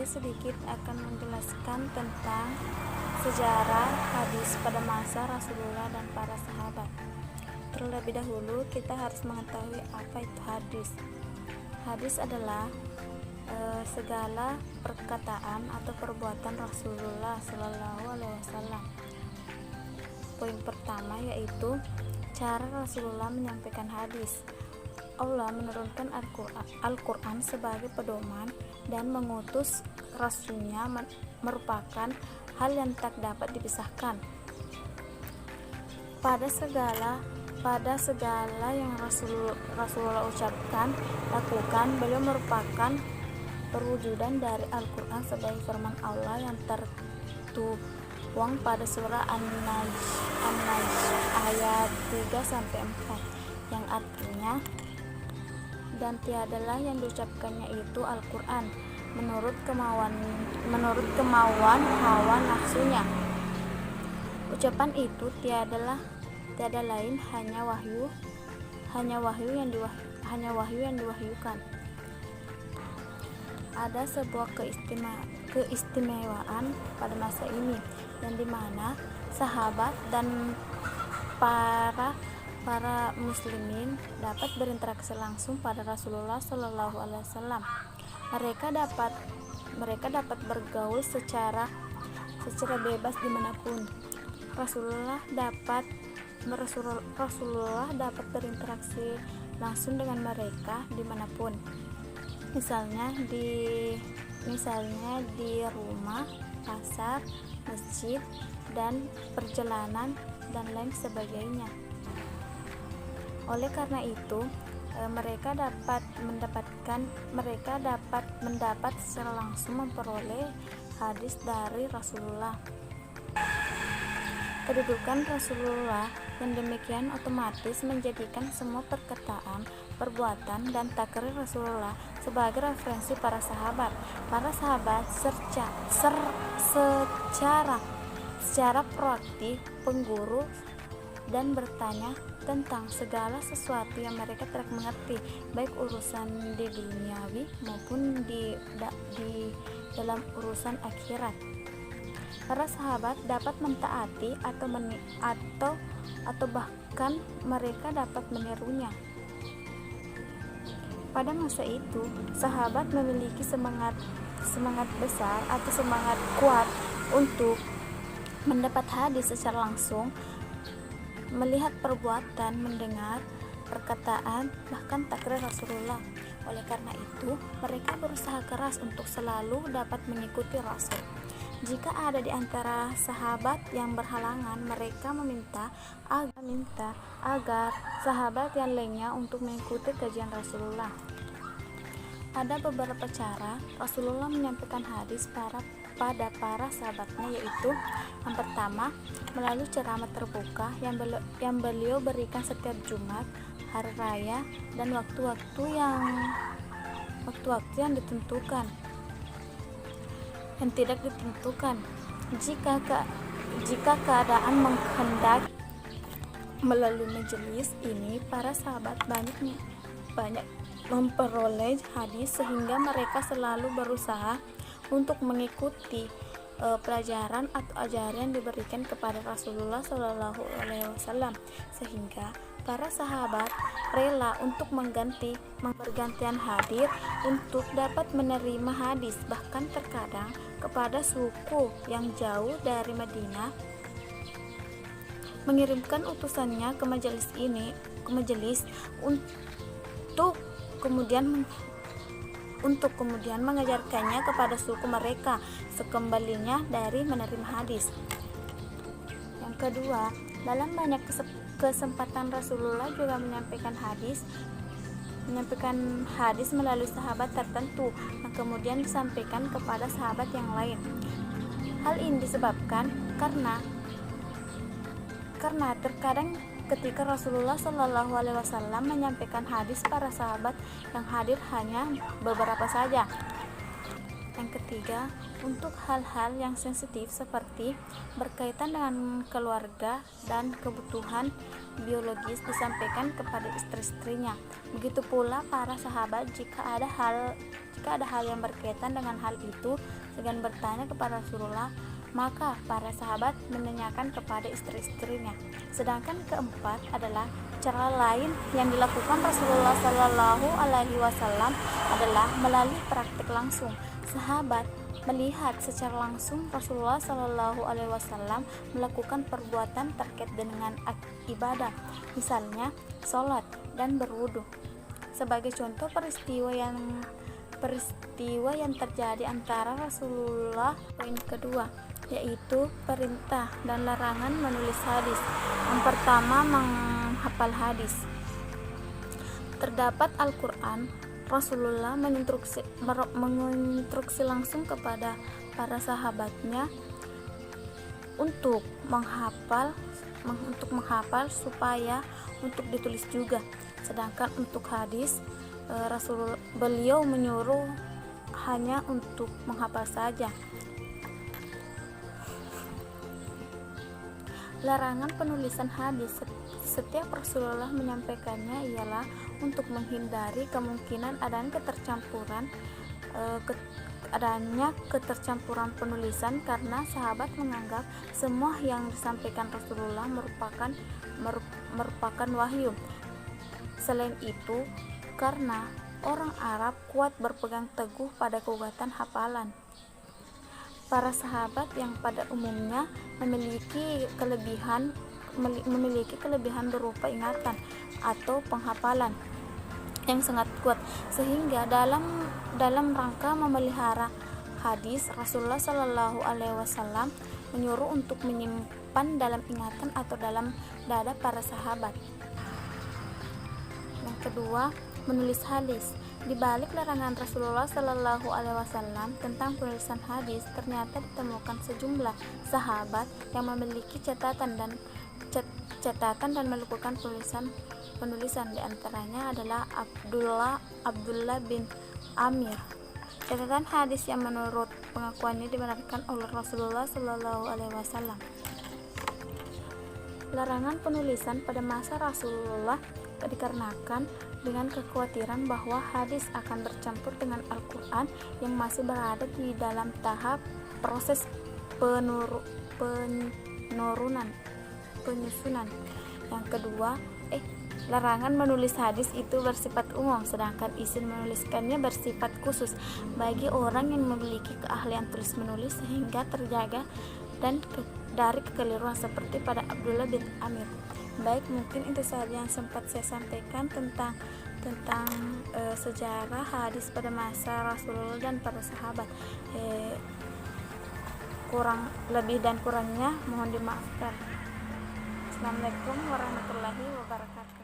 sedikit akan menjelaskan tentang sejarah hadis pada masa Rasulullah dan para sahabat. Terlebih dahulu kita harus mengetahui apa itu hadis. Hadis adalah segala perkataan atau perbuatan Rasulullah Shallallahu Alaihi Wasallam. Poin pertama yaitu cara Rasulullah menyampaikan hadis. Allah menurunkan Al-Quran sebagai pedoman dan mengutus Rasulnya merupakan hal yang tak dapat dipisahkan. Pada segala yang Rasulullah ucapkan, lakukan, beliau merupakan perwujudan dari Al-Quran sebagai firman Allah yang tertuang pada surah An-Najm ayat 3-4 yang artinya, dan tiadalah yang diucapkannya itu Al-Quran menurut kemauan hawa nafsunya. Ucapan itu tiada lain hanya wahyu yang diwahyukan. Ada sebuah keistimewaan pada masa ini yang dimana sahabat dan para muslimin dapat berinteraksi langsung pada Rasulullah Shallallahu Alaihi Wasallam. Mereka dapat bergaul secara bebas dimanapun. Rasulullah dapat berinteraksi langsung dengan mereka dimanapun. Misalnya di rumah, pasar, masjid, dan perjalanan dan lain sebagainya. Oleh karena itu, mereka dapat mendapat secara langsung memperoleh hadis dari Rasulullah. Kedudukan Rasulullah yang demikian otomatis menjadikan semua perkataan, perbuatan, dan takrir Rasulullah sebagai referensi para sahabat. Para sahabat secara proaktif mengguru dan bertanya tentang segala sesuatu yang mereka tidak mengerti, baik urusan di duniawi maupun di dalam urusan akhirat. Para sahabat dapat mentaati atau bahkan mereka dapat menirunya. Pada masa itu, sahabat memiliki semangat besar atau semangat kuat untuk mendapat hadis secara langsung, melihat perbuatan, mendengar perkataan, bahkan takrir Rasulullah. Oleh karena itu, mereka berusaha keras untuk selalu dapat mengikuti Rasul. Jika ada di antara sahabat yang berhalangan, mereka meminta agar sahabat yang lainnya untuk mengikuti kajian Rasulullah. Ada beberapa cara Rasulullah menyampaikan hadis pada para sahabatnya, yaitu yang pertama, melalui ceramah terbuka yang beliau berikan setiap Jumat, hari raya, dan waktu-waktu yang ditentukan, yang tidak ditentukan. Jika keadaan menghendaki, melalui majelis ini para sahabat banyak memperoleh hadis sehingga mereka selalu berusaha untuk mengikuti pelajaran atau ajaran yang diberikan kepada Rasulullah Shallallahu Alaihi Wasallam, sehingga para sahabat rela untuk bergantian hadir untuk dapat menerima hadis. Bahkan terkadang kepada suku yang jauh dari Madinah mengirimkan utusannya ke majelis untuk kemudian mengajarkannya kepada suku mereka sekembalinya dari menerima hadis. Yang kedua, dalam banyak kesempatan Rasulullah juga menyampaikan hadis melalui sahabat tertentu yang kemudian disampaikan kepada sahabat yang lain. Hal ini disebabkan karena terkadang ketika Rasulullah Shallallahu Alaihi Wasallam menyampaikan hadis, para sahabat yang hadir hanya beberapa saja. Yang ketiga, untuk hal-hal yang sensitif seperti berkaitan dengan keluarga dan kebutuhan biologis disampaikan kepada istri-istrinya. Begitu pula para sahabat, jika ada hal yang berkaitan dengan hal itu, dengan bertanya kepada Rasulullah. Maka para sahabat menanyakan kepada istri-istrinya. Sedangkan keempat adalah cara lain yang dilakukan Rasulullah Shallallahu Alaihi Wasallam adalah melalui praktik langsung. Sahabat melihat secara langsung Rasulullah Shallallahu Alaihi Wasallam melakukan perbuatan terkait dengan ibadah, misalnya sholat dan berwudu. Sebagai contoh peristiwa yang terjadi antara Rasulullah. Poin kedua yaitu perintah dan larangan menulis hadis. Yang pertama, menghafal hadis. Terdapat Al-Quran, Rasulullah menginstruksi langsung kepada para sahabatnya untuk menghafal supaya untuk ditulis juga. Sedangkan untuk hadis, beliau menyuruh hanya untuk menghafal saja. Larangan penulisan hadis. Setiap Rasulullah menyampaikannya ialah untuk menghindari kemungkinan adanya ketercampuran penulisan, karena sahabat menganggap semua yang disampaikan Rasulullah merupakan wahyu. Selain itu, karena orang Arab kuat berpegang teguh pada kekuatan hafalan. Para sahabat yang pada umumnya memiliki kelebihan berupa ingatan atau penghafalan yang sangat kuat, sehingga dalam rangka memelihara hadis, Rasulullah Shallallahu Alaihi Wasallam menyuruh untuk menyimpan dalam ingatan atau dalam dada para sahabat. Yang kedua, menulis hadis. Di balik larangan Rasulullah Shallallahu Alaihi Wasallam tentang penulisan hadis, ternyata ditemukan sejumlah sahabat yang memiliki catatan dan melakukan penulisan. Di antaranya adalah Abdullah bin Amir. Catatan hadis yang menurut pengakuannya dibenarkan oleh Rasulullah Shallallahu Alaihi Wasallam. Larangan penulisan pada masa Rasulullah dikarenakan dengan kekhawatiran bahwa hadis akan bercampur dengan Al-Quran yang masih berada di dalam tahap proses penyusunan. Yang kedua, larangan menulis hadis itu bersifat umum, sedangkan izin menuliskannya bersifat khusus bagi orang yang memiliki keahlian tulis menulis sehingga terjaga dari kekeliruan seperti pada Abdullah bin Amir. Baik, mungkin itu saja yang sempat saya sampaikan tentang sejarah hadis pada masa Rasulullah dan para sahabat. Kurang lebih dan kurangnya mohon dimaafkan. Assalamualaikum warahmatullahi wabarakatuh.